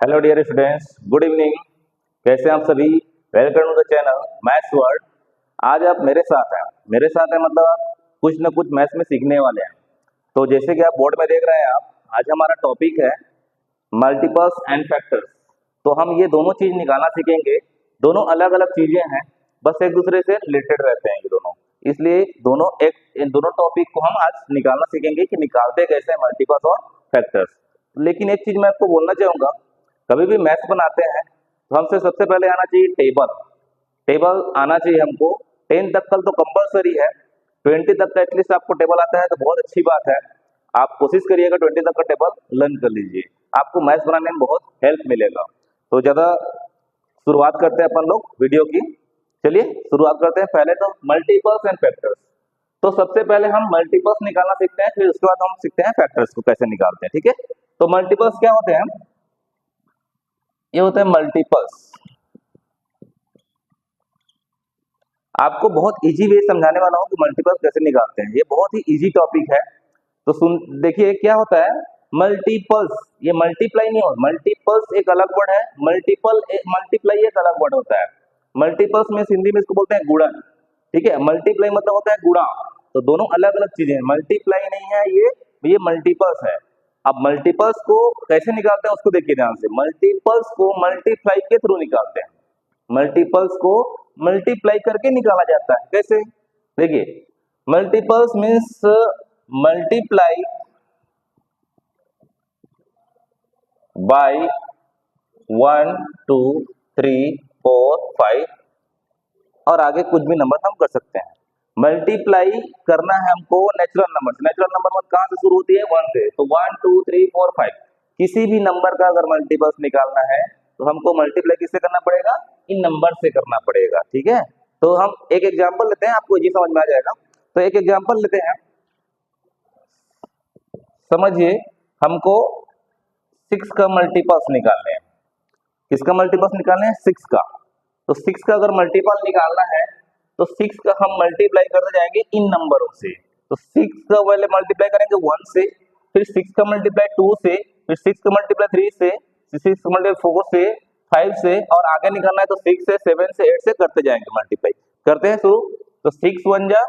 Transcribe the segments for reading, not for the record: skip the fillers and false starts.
Hello dear students, good evening. कैसे हैं आप सभी? Welcome to the channel maths world. आज आप मेरे साथ हैं मतलब आप कुछ ना कुछ मैथ्स में सीखने वाले हैं। तो जैसे कि आप बोर्ड में देख रहे हैं, आप आज हमारा टॉपिक है मल्टीपल्स एंड फैक्टर्स। तो हम ये दोनों चीज निकालना सीखेंगे। दोनों अलग अलग चीजें हैं, बस एक दूसरे से रिलेटेड रहते हैं ये दोनों, इसलिए इन दोनों टॉपिक को हम आज निकालना सीखेंगे कि निकालते कैसे हैं मल्टीपल्स और फैक्टर्स। लेकिन एक चीज मैं आपको बोलना चाहूंगा, कभी भी मैथ्स बनाते हैं तो हमसे सबसे पहले आना चाहिए टेबल। टेबल आना चाहिए हमको। 10 तक कल तो कंपलसरी है, 20 तक का एटलीस्ट आपको टेबल आता है तो बहुत अच्छी बात है। आप कोशिश करिएगा 20 तक का टेबल लर्न कर लीजिए, आपको मैथ्स बनाने में बहुत हेल्प मिलेगा। तो ज्यादा शुरुआत करते हैं अपन लोग वीडियो की। चलिए शुरुआत करते हैं। पहले तो मल्टीपल्स एंड फैक्टर्स। तो सबसे पहले हम मल्टीपल्स निकालना सीखते हैं, फिर उसके बाद हम सीखते हैं फैक्टर्स को कैसे निकालते हैं। ठीक है, तो मल्टीपल्स क्या होते हैं? ये होते हैं मल्टीपल्स। आपको बहुत इजी वे समझाने वाला हूं कि मल्टीपल्स कैसे निकालते हैं। ये बहुत ही इजी टॉपिक है। तो सुन देखिए क्या होता है मल्टीपल्स। ये मल्टीप्लाई नहीं हो, मल्टीपल्स एक अलग वर्ड है, मल्टीप्लाई एक अलग वर्ड होता है। मल्टीपल्स में हिंदी में इसको बोलते हैं गुणन। ठीक है, मल्टीप्लाई मतलब होता है गुणा। तो दोनों अलग अलग चीजें हैं, मल्टीप्लाई नहीं है ये मल्टीपल्स है। अब मल्टीपल्स को कैसे निकालते हैं उसको देखिए ध्यान से। मल्टीपल्स को मल्टीप्लाई के थ्रू निकालते हैं। मल्टीपल्स को मल्टीप्लाई करके निकाला जाता है। कैसे? देखिए, मल्टीपल्स मीन्स मल्टीप्लाई बाय 1 2 3 4 5 और आगे कुछ भी नंबर हम कर सकते हैं। मल्टीप्लाई करना है हमको नेचुरल नंबर से। नेचुरल नंबर मतलब कहां से शुरू होती है? 1 से। तो 1 2 3 4 5 किसी भी नंबर का अगर मल्टीपल्स निकालना है तो हमको मल्टीप्लाई किससे करना पड़ेगा? इन नंबर से करना पड़ेगा। ठीक है, तो हम एक एग्जांपल लेते हैं, आपको ये समझ में आ जाएगा। तो एक एग्जांपल लेते हैं, समझिए हमको 6 का मल्टीपल्स निकालने हैं। किसका मल्टीपल्स निकालने हैं? 6 का। तो 6 का अगर मल्टीपल निकालना है तो 6 का हम मल्टीप्लाई करते जाएंगे इन नंबरों से। तो 6 का पहले मल्टीप्लाई करेंगे 1 से, फिर 6 का मल्टीप्लाई 2 से, फिर 6 का मल्टीप्लाई 3 से, 6 का मल्टीप्लाई 4 से, 5 से, और आगे निकालना है तो 6 से, 7 से, 8 से करते जाएंगे मल्टीप्लाई। करते हैं शुरू। तो 6 1 जा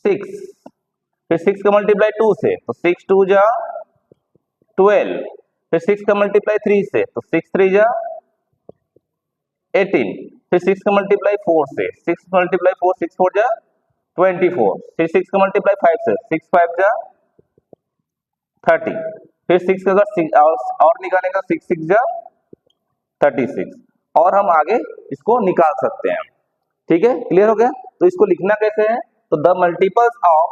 6, फिर 6 का मल्टीप्लाई 2 से तो 6 2 जा 12, फिर 6 का मल्टीप्लाई 3 से तो 6 3 जा 18, फिर 6 का मल्टीप्लाई 4 से 6 मल्टीप्लाई 4 6 4 जा 24, फिर 6 का मल्टीप्लाई 5 से 6 5 जा 30, फिर 6 का अगर और निकालेंगे 6 6 जा 36, और हम आगे इसको निकाल सकते हैं। ठीक है, क्लियर हो गया? तो इसको लिखना कैसे है? तो the multiples of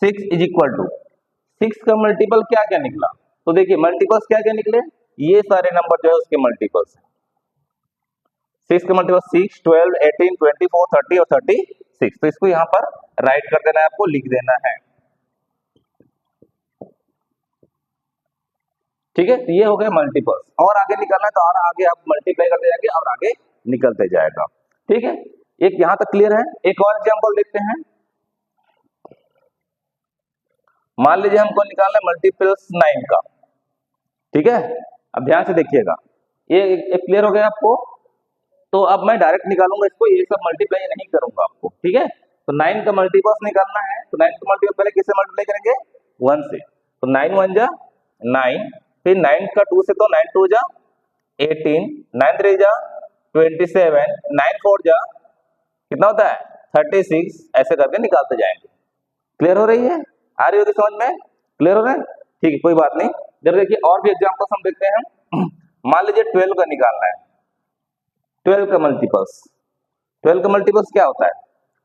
6 is equal to 6 का मल्टीपल क्या क्या निकला? तो देखिए मल्टीपल्स क्या क्या निकले, ये सारे नंबर जो है उसके मल्टीपल्स है। 6 का मल्टीपल 6 12 18 24 30 और 36। तो इसको यहां पर राइट कर देना है, आपको लिख देना है। ठीक है, तो ये हो गए मल्टीपल्स। और आगे निकलना है तो और आगे आप मल्टीप्लाई करते जाएंगे और आगे निकलते जाएगा। ठीक है, एक यहां तक क्लियर है। एक और एग्जांपल देखते हैं। मान लीजिए हमको निकालना है मल्टीपल्स 9 का। ठीक है, अब ध्यान से देखिएगा, ये क्लियर हो गया आपको? तो अब मैं डायरेक्ट निकालूंगा इसको, ये सब मल्टीप्लाई नहीं करूंगा आपको। ठीक है, तो 9 का मल्टीपल्स निकालना है तो 9 का मल्टीपल पहले किससे मल्टीप्लाई करेंगे? 1 से। तो 9 1 जा 9, फिर 9 का 2 से तो 9 2 जा 18, 9 3 जा 27, 9 4 जा कितना होता है? 36। ऐसे करके निकालते जाएंगे। क्लियर हो रही है? आ रही होगी समझ में? क्लियर हो रहा है? ठीक है, कोई बात नहीं। जब देखिए और भी एग्जांपल्स हम देखते हैं। मान लीजिए 12 का निकालना है। 12 का मल्टीपल्स, 12 का मल्टीपल्स क्या होता है?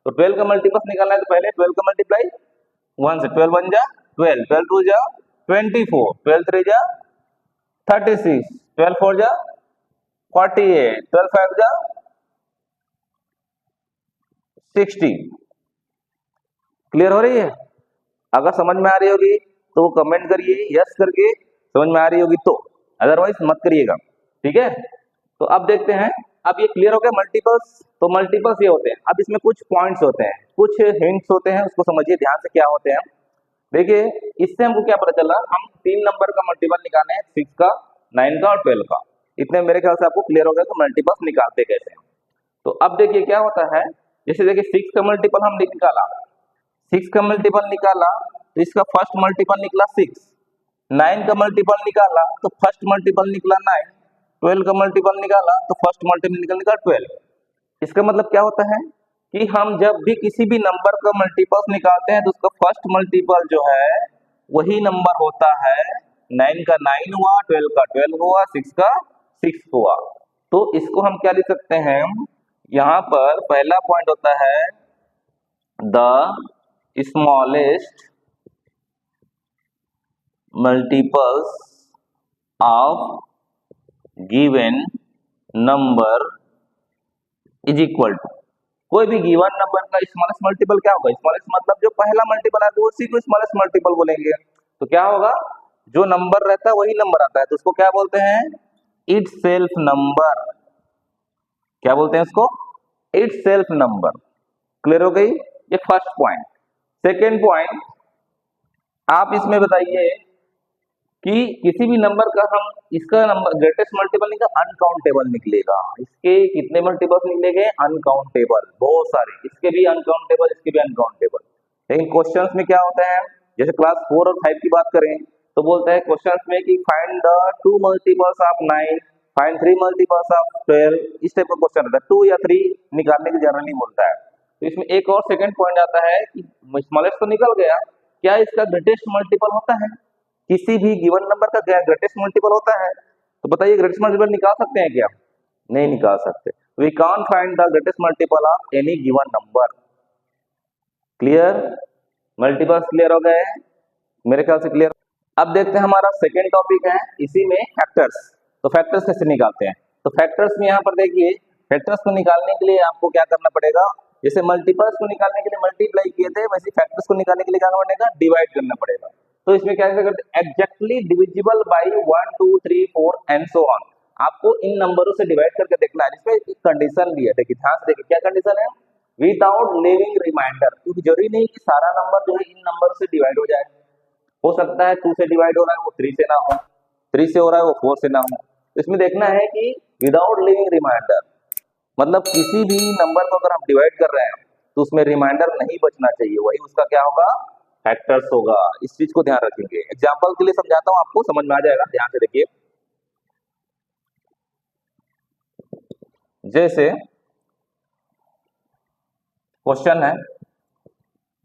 तो 12 का मल्टीपल्स निकालना है तो पहले 12 का मल्टीप्लाई 1 से। 12 1 जा 12, 12 2 जा 24, 12 3 जा 36, 12 4 जा 48, 12 5 जा 60। क्लियर हो रही है? अगर समझ में आ रही होगी तो कमेंट करिए यस करके, समझ में आ रही होगी तो, अदरवाइज मत करिएगा। ठीक है, तो अब देखते हैं। अब ये क्लियर हो गया मल्टीपल्स। तो मल्टीपल्स ये होते हैं। अब इसमें कुछ पॉइंट्स होते हैं, कुछ हिंट्स होते हैं, उसको समझिए ध्यान से क्या होते हैं। देखिए इससे हमको क्या पता चला, हम 3 नंबर का मल्टीपल निकालने हैं, 6 का, 9 का और 12 का। इतने मेरे ख्याल से आपको क्लियर हो गया कि मल्टीपल्स निकालते कैसे हैं। तो अब देखिए क्या होता है, जैसे देखिए 6 का मल्टीपल हमने निकाला, 6 का मल्टीपल निकाला तो इसका फर्स्ट मल्टीपल निकला 6, 9 का मल्टीपल निकाला तो फर्स्ट मल्टीपल निकला 9, 12 का मल्टीपल निकाला तो फर्स्ट मल्टीपल निकला 12। इसका मतलब क्या होता है कि हम जब भी किसी भी नंबर का मल्टीपल्स निकालते हैं तो उसका फर्स्ट मल्टीपल जो है वही नंबर होता है। 9 का 9 हुआ, 12 का 12 हुआ, 6 का 6 हुआ। तो इसको हम क्या लिख सकते हैं, यहाँ पर पहला पॉइंट होता है the smallest multiples of given number is equal to, कोई भी गिवन नंबर का स्मॉलेस्ट मल्टीपल क्या होगा, स्मॉलेस्ट मतलब जो पहला मल्टीपल है उसी को स्मॉलेस्ट मल्टीपल बोलेंगे। तो क्या होगा, जो नंबर रहता है वही नंबर आता है, तो उसको क्या बोलते हैं, इट्स सेल्फ नंबर। क्या बोलते हैं उसको, इट्स सेल्फ नंबर। क्लियर हो गई, ये फर्स्ट पॉइंट। सेकेंड पॉइंट, आप इसमें बताइए कि किसी भी नंबर का हम इसका नंबर ग्रेटेस्ट मल्टीपल निकला, अनकाउंटेबल निकलेगा। इसके कितने मल्टीपल्स निकलेंगे, अनकाउंटेबल, बहुत सारे, इसके भी अनकाउंटेबल, इसके भी अनकाउंटेबल। लेकिन क्वेश्चंस में क्या होता है, जैसे क्लास 4 और 5 की बात करें तो बोलता है क्वेश्चंस में कि find the 2 multiples of 9, find 3 multiples of 12, इस टाइप का क्वेश्चन रहता है। 2 या 3 निकालने की जनरली बोलता है। तो इसमें एक और सेकंड पॉइंट आता है कि स्मॉलेस्ट तो निकल गया, क्या इसका ग्रेटेस्ट मल्टीपल होता है, किसी भी गिवन नंबर का क्या ग्रेटेस्ट मल्टीपल होता है। तो बताइए ग्रेटेस्ट मल्टीपल निकाल सकते हैं क्या, नहीं निकाल सकते। We can't find the greatest multiple of any given number. Clear, multiples clear हो गए मेरे ख्याल से, क्लियर। अब देखते हैं हमारा सेकेंड टॉपिक है, इसी में फैक्टर्स। तो फैक्टर्स कैसे निकालते हैं, तो फैक्टर्स में यहाँ पर देखिए, फैक्टर्स को निकालने के लिए आपको क्या करना पड़ेगा, जैसे मल्टीपल्स को निकालने के लिए मल्टीप्लाई किए थे, वैसे फैक्टर्स को निकालने के लिए क्या करना पड़ेगा, डिवाइड करना पड़ेगा। तो इसमें क्या करते हैं, exactly divisible by 1 2 3 4 and so on. आपको इन नंबरों से डिवाइड करके देखना है। इसमें एक कंडीशन भी है, देखिए ध्यान से देखिए क्या कंडीशन है, विदाउट लीविंग रिमाइंडर। क्योंकि जरूरी नहीं कि सारा नंबर जो है इन नंबर से डिवाइड हो जाए, हो सकता है 2 से डिवाइड हो रहा है वो 3 से ना हो, 3 से हो रहा है वो 4 से ना हो। इसमें देखना है कि विदाउट लीविंग रिमाइंडर, मतलब किसी भी नंबर को अगर हम डिवाइड कर रहे हैं तो उसमें रिमाइंडर नहीं बचना चाहिए, वही उसका क्या होगा, फैक्टर्स होगा। इस चीज को ध्यान रखेंगे। एग्जांपल के लिए समझाता हूं, आपको समझ में आ जाएगा, ध्यान से देखिए। जैसे क्वेश्चन है,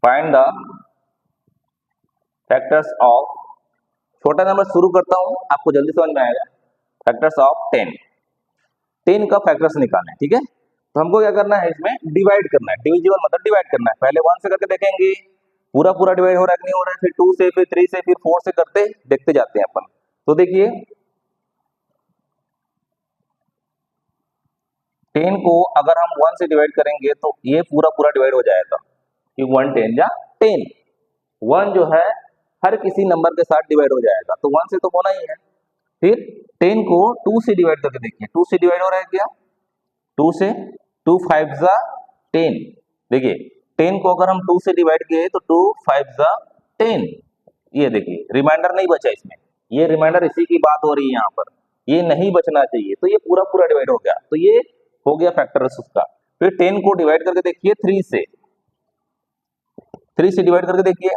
फाइंड द फैक्टर्स ऑफ, छोटा नंबर शुरू करता हूं, आपको जल्दी समझ में आएगा। फैक्टर्स ऑफ 10, 10 का फैक्टर्स निकालना है, ठीक है। तो हमको क्या करना है, इसमें डिवाइड करना है, डिविजिबल मतलब डिवाइड करना है। पहले 1 से करके देखेंगे पूरा पूरा डिवाइड हो रहा है कि नहीं हो रहा है, फिर 2 से, फिर 3 से, फिर 4 से करते देखते जाते हैं अपन। तो देखिए 10 को अगर हम 1 से डिवाइड करेंगे तो ये पूरा पूरा डिवाइड हो जाएगा, कि 1 10 या 10। 1 जो है हर किसी नंबर के साथ डिवाइड हो जाएगा, तो 1 से तो होना ही है। फिर 10 को 2 से डिवाइड करके देखिए, 2 से डिवाइड हो रहा है क्या, 2 से, 2 5 जा 10। देखिए 10 को अगर हम 2 से डिवाइड किए तो 2 5 जा 10। ये देखिए रिमाइंडर नहीं बचा इसमें, ये रिमाइंडर इसी की बात हो रही है यहाँ पर, ये नहीं बचना चाहिए। तो ये पूरा पूरा डिवाइड हो गया, तो ये हो गया फैक्टर्स उसका। फिर 10 को डिवाइड करके देखिए 3 से, 3 से डिवाइड करके देखिए,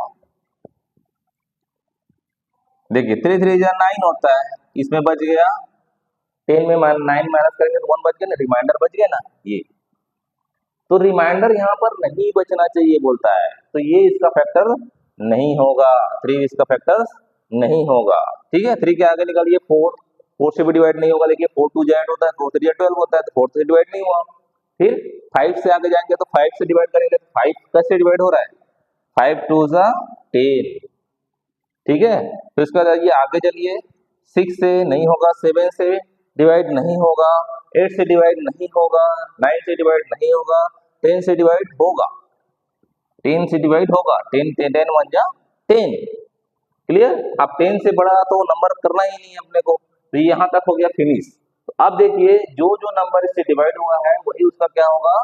देखिए 3 3 जा 9 होता है, इसमें बच गया 10 में 9 माइनस करेंगे तो 1 बच गया ना, रिमाइंडर बच गया ना ये। तो रिमाइंडर यहाँ पर नहीं बचना चाहिए बोलता है, तो ये इसका फैक्टर नहीं होगा, 3 इसका फैक्टर नहीं होगा, ठीक है। 3 के आगे निकालिए 4, 4 से भी डिवाइड नहीं होगा, देखिए 4 2 जा 8 होता है, 4 3 जा 12 होता है, तो 4 से डिवाइड नहीं हुआ। फिर 5 से आगे जाएंगे तो 5 से डिवाइड करेंगे तो 5 कैसे डिवाइड हो रहा है, 5 2 जा 10, ठीक है। फिर उसके बाद ये आगे चलिए, 6 से नहीं होगा, 7 से डिवाइड नहीं होगा, 8 से डिवाइड नहीं होगा, 9 से डिवाइड नहीं होगा, 10 से डिवाइड होगा, 10 से डिवाइड होगा, 10 10 1 जा 10। क्लियर, अब 10 से बड़ा तो नंबर करना ही नहीं है अपने को, तो यहाँ तक हो गया फिनिश। तो अब देखिए जो जो नंबर इससे डिवाइड हुआ है वही उसका क्या होगा,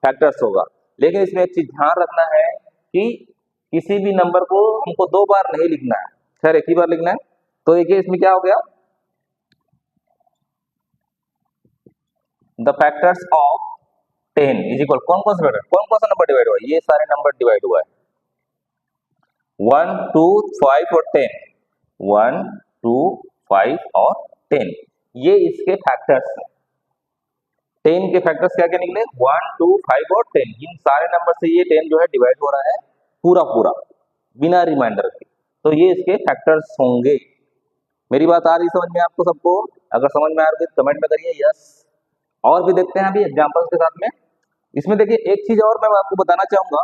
फैक्टर्स होगा। लेकिन इसमें एक चीज ध्यान रखना है कि किसी भी नंबर को हमको 2 बार नहीं लिखना है, खैर एक ही बार लिखना है। तो देखिए इसमें क्या हो गया, the factors of 10 is equal, कौन कौन सा नंबर डिवाइड हुआ है, ये सारे नंबर डिवाइड हुआ है 1 2 5 और 10, 1 2 5 और 10, ये इसके फैक्टर्स हैं। 10 के फैक्टर्स क्या क्या निकले, 1 2 5 और 10, इन सारे नंबर से ये 10 जो है डिवाइड हो रहा है पूरा पूरा बिना रिमाइंडर के, तो ये इसके फैक्टर्स होंगे। मेरी बात आ रही समझ में आपको सबको, अगर समझ में आ रही तो कमेंट में करिए यस। और भी देखते हैं अभी एग्जांपल्स के साथ में। इसमें देखिए एक चीज और मैं आपको बताना चाहूंगा,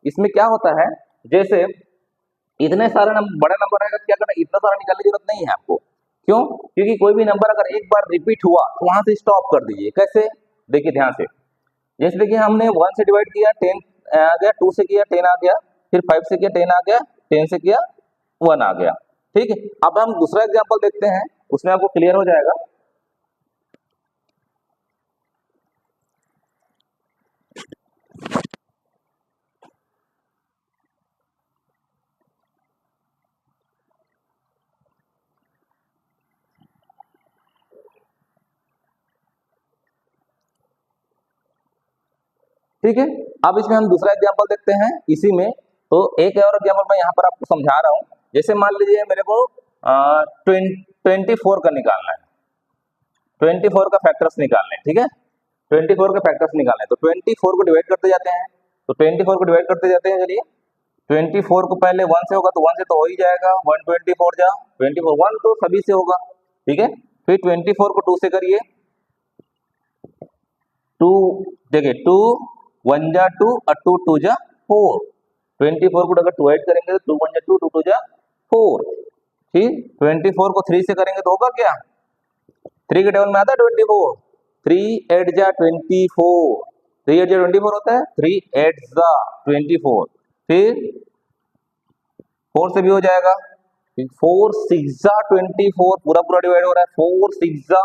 इसमें क्या होता है, जैसे इतने सारे बड़े नंबर आएगा, क्या करना, इतना सारा निकालने की जरूरत नहीं है आपको। क्यों? क्योंकि कोई भी नंबर अगर एक बार रिपीट हुआ तो वहां से स्टॉप कर दीजिए। कैसे, देखिए ध्यान से, जैसे देखिए हमने 1 से डिवाइड किया 10 आ गया, 2 से किया 10 आ गया, फिर 5 से किया 10 आ गया, 10 से किया 1 आ गया, ठीक है। अब हम दूसरा एग्जांपल देखते हैं, उसमें आपको क्लियर हो जाएगा। ठीक है, अब इसमें हम दूसरा एग्जांपल देखते हैं इसी में। तो एक और एग्जांपल मैं यहाँ पर आपको समझा रहा हूँ। जैसे मान लीजिए मेरे को 24 का निकालना है, 24 का फैक्टर्स निकालना है, ठीक है, 24 के फैक्टर्स निकालना है। तो 24 को डिवाइड करते जाते हैं, तो 24 को डिवाइड करते जाते हैं। चलिए 24 को पहले 1 से होगा, तो 1 से तो हो ही जाएगा, 124 जा 24, 1 तो सभी से होगा, ठीक है। फिर 24 को 2 से करिए, 2 देखिए 2 1 जा 2 और 2 2 जा 4, 24 को अगर डिवाइड करेंगे तो 2 1 जा 2 2 2 जा 4, ठीक। 24 को 3 से करेंगे तो होगा क्या, 3 के टेबल में आता है 24, 3 8 जा 24, 3 8 जा 24 होता है, 3 8 जा 24, फिर 4 से भी हो जाएगा, 4 6 जा 24, पूरा पूरा डिवाइड हो रहा है, 4 6 जा,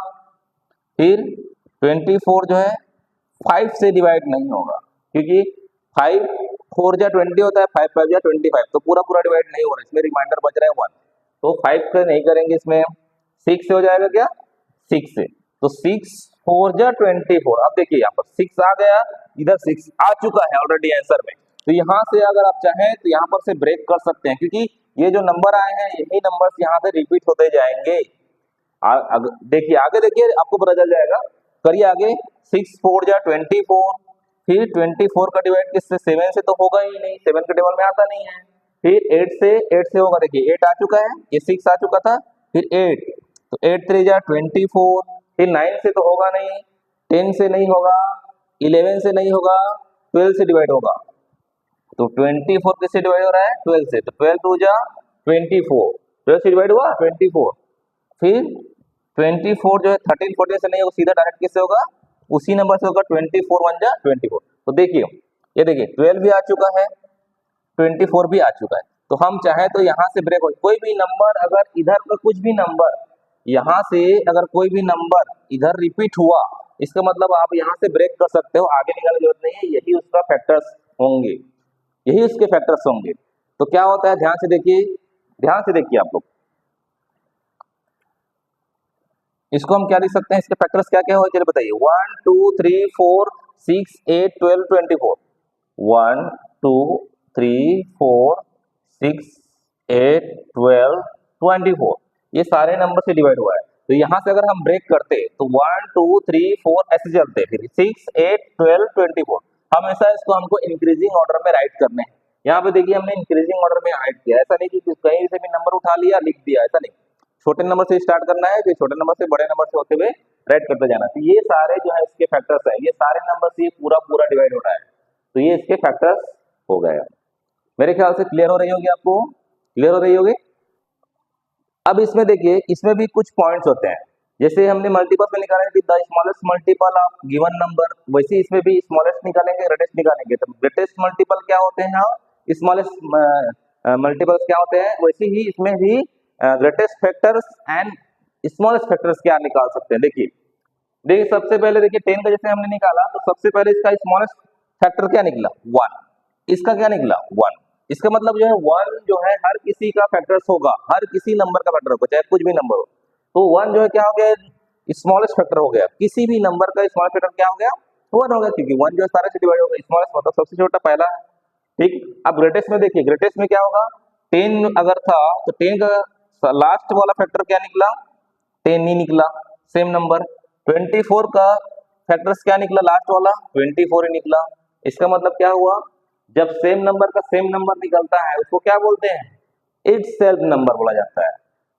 फिर 24 जो है 5 से डिवाइड नहीं होगा, क्योंकि 5 4 जा 20 होता है, 5 5 जा 25, तो पूरा पूरा डिवाइड नहीं हो रहा है, इसमें रिमाइंडर बच रहा है 1, तो 5 से नहीं करेंगे, इसमें 6 से हो जाएगा क्या, 6 से, तो 6 4 जा 24। अब देखिए यहाँ पर 6 आ गया, इधर 6 आ चुका है ऑलरेडी आंसर में, तो यहाँ से अगर आप चाहें तो यहाँ पर से ब्रेक कर सकते हैं, क्योंकि ये जो नंबर आए हैं यही नंबर यहाँ से रिपीट होते जाएंगे। देखिए आगे, देखिए आपको पता चल जाएगा, करिए आगे, 6 4 जा 24, फिर 24 का डिवाइड किससे, 7 से तो होगा ही नहीं, 7 के टेबल में आता नहीं है, फिर 8 से होगा, देखिए 8 आ चुका है, ये 6 आ चुका था, फिर 8, तो 8 3 जा 24, फिर 9 से तो होगा नहीं, 10 से नहीं होगा, 11 से नहीं होगा, 12 से डिवाइड होगा, तो 24 किससे डिवाइड हो रहा है, 12 से, तो 12 2 जा 24, 12 से डिवाइड हुआ 24, फिर 24 जो है 13 14 से नहीं होगा, सीधा डायरेक्ट किससे होगा, उसी नंबर से होगा, 24 1 जा 24। तो देखिए ये देखिए 12 भी आ चुका है, 24 भी आ चुका है, तो हम चाहे तो यहाँ से ब्रेक हो, कोई भी नंबर अगर इधर का कुछ भी नंबर यहाँ से अगर कोई भी नंबर इधर रिपीट हुआ, इसका मतलब आप यहाँ से ब्रेक कर सकते हो, आगे निकालने की जरूरत नहीं है, यही उसका फैक्टर्स होंगे, यही उसके फैक्टर्स होंगे। तो क्या होता है, ध्यान से देखिए, ध्यान से देखिए आप लोग, इसको हम क्या लिख सकते हैं, इसके फैक्टर्स क्या क्या हो, चलिए बताइए, 1 2 3 4 6 8 12 24, 1 2 3 4 6 8 12 24, ये सारे नंबर से डिवाइड हुआ है। तो यहाँ से अगर हम ब्रेक करते तो 1 2 3 4 ऐसे चलते, फिर 6 8 12 24, हमेशा इसको हमको इंक्रीजिंग ऑर्डर में राइट करने हैं। यहाँ पे देखिए हमने इंक्रीजिंग ऑर्डर में राइट किया, ऐसा नहीं कि कहीं से भी नंबर उठा लिया लिख दिया, ऐसा नहीं, छोटे नंबर से स्टार्ट करना है, फिर छोटे नंबर से बड़े नंबर से होते हुए राइट करते जाना। तो ये सारे जो है इसके फैक्टर्स है, ये सारे नंबर से पूरा पूरा डिवाइड हो रहा है, तो ये इसके फैक्टर्स हो गए। मेरे ख्याल से क्लियर हो रही होगी आपको, क्लियर हो रही होगी। अब इसमें देखिए, इसमें भी कुछ पॉइंट्स होते हैं, जैसे हमने मल्टीपल में निकाले the smallest multiple of given number, वैसे इसमें भी स्मॉलेस्ट निकालेंगे, ग्रेटेस्ट निकालेंगे। तो ग्रेटेस्ट मल्टीपल क्या होते हैं, स्मॉलेस्ट मल्टीपल्स क्या होते हैं, वैसे ही इसमें भी greatest factors and smallest factors क्या निकाल सकते हैं। देखिए देखिए सबसे पहले देखिए 10 का जैसे हमने निकाला, तो सबसे पहले इसका स्मॉलेस्ट फैक्टर क्या निकला 1, इसका क्या निकला 1। इसका मतलब जो है 1 जो है हर किसी का फैक्टर्स होगा, हर किसी नंबर का फैक्टर होगा, चाहे कुछ भी नंबर हो। तो 1 जो है क्या हो गया, स्मॉलेस्ट फैक्टर हो गया, किसी भी नंबर का स्मॉलेस्ट फैक्टर क्या हो गया 1 हो गया, क्योंकि 1 जो है सारे से डिवाइड होगा, स्मॉलेस्ट मतलब सबसे छोटा पहला है। ठीक, अब ग्रेटेस्ट में देखिए, ग्रेटेस्ट में क्या होगा 10 अगर था तो 10 का लास्ट वाला फैक्टर क्या निकला 10 नहीं निकला, सेम नंबर। 24 का फैक्टर्स क्या निकला लास्ट वाला 24 ही निकला। इसका मतलब क्या हुआ, जब सेम नंबर का सेम नंबर निकलता है उसको क्या बोलते हैं इट्स सेल्फ नंबर बोला जाता है।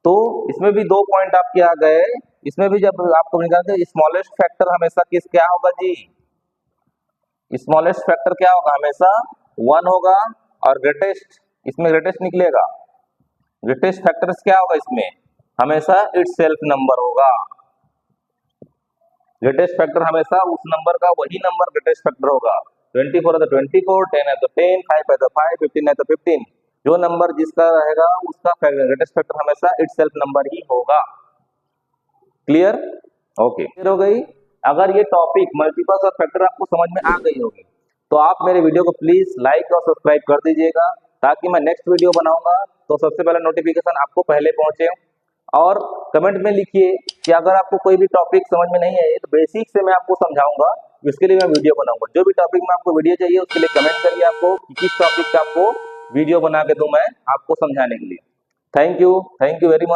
तो इसमें भी 2 पॉइंट आपके आ गए, इसमें भी जब आपको निकालते हैं स्मॉलेस्ट फैक्टर हमेशा किस क्या होगा जी, स्मॉलेस्ट फैक्टर क्या होगा हमेशा 1 होगा, और ग्रेटेस्ट, इसमें ग्रेटेस्ट निकलेगा, ग्रेटेस्ट फैक्टर्स क्या होगा इसमें हमेशा इट्स सेल्फ नंबर होगा। ग्रेटेस्ट फैक्टर हमेशा उस नंबर का वही नंबर ग्रेटेस्ट फैक्टर होगा। 24 है तो 24, 10 है तो 10, 5 है तो 5, 15 है तो 15, जो नंबर जिसका रहेगा उसका ग्रेटेस्ट फैक्टर हमेशा इट्स सेल्फ नंबर ही होगा। क्लियर, ओके, क्लियर हो गई। अगर ये टॉपिक मल्टीपल्स और फैक्टर आपको समझ में आ गई होगी तो आप मेरे वीडियो को प्लीज लाइक और सब्सक्राइब कर दीजिएगा, ताकि मैं नेक्स्ट वीडियो बनाऊंगा तो सबसे पहले नोटिफिकेशन आपको पहले पहुंचे। और कमेंट में लिखिए कि अगर आपको कोई भी टॉपिक समझ में नहीं है तो बेसिक से मैं आपको समझाऊंगा, इसके लिए मैं वीडियो बनाऊंगा। जो भी टॉपिक में आपको वीडियो चाहिए उसके लिए कमेंट करिए आपको कि किस टॉपिक का आपको वीडियो बना के दूं मैं आपको समझाने के लिए। Thank you very much.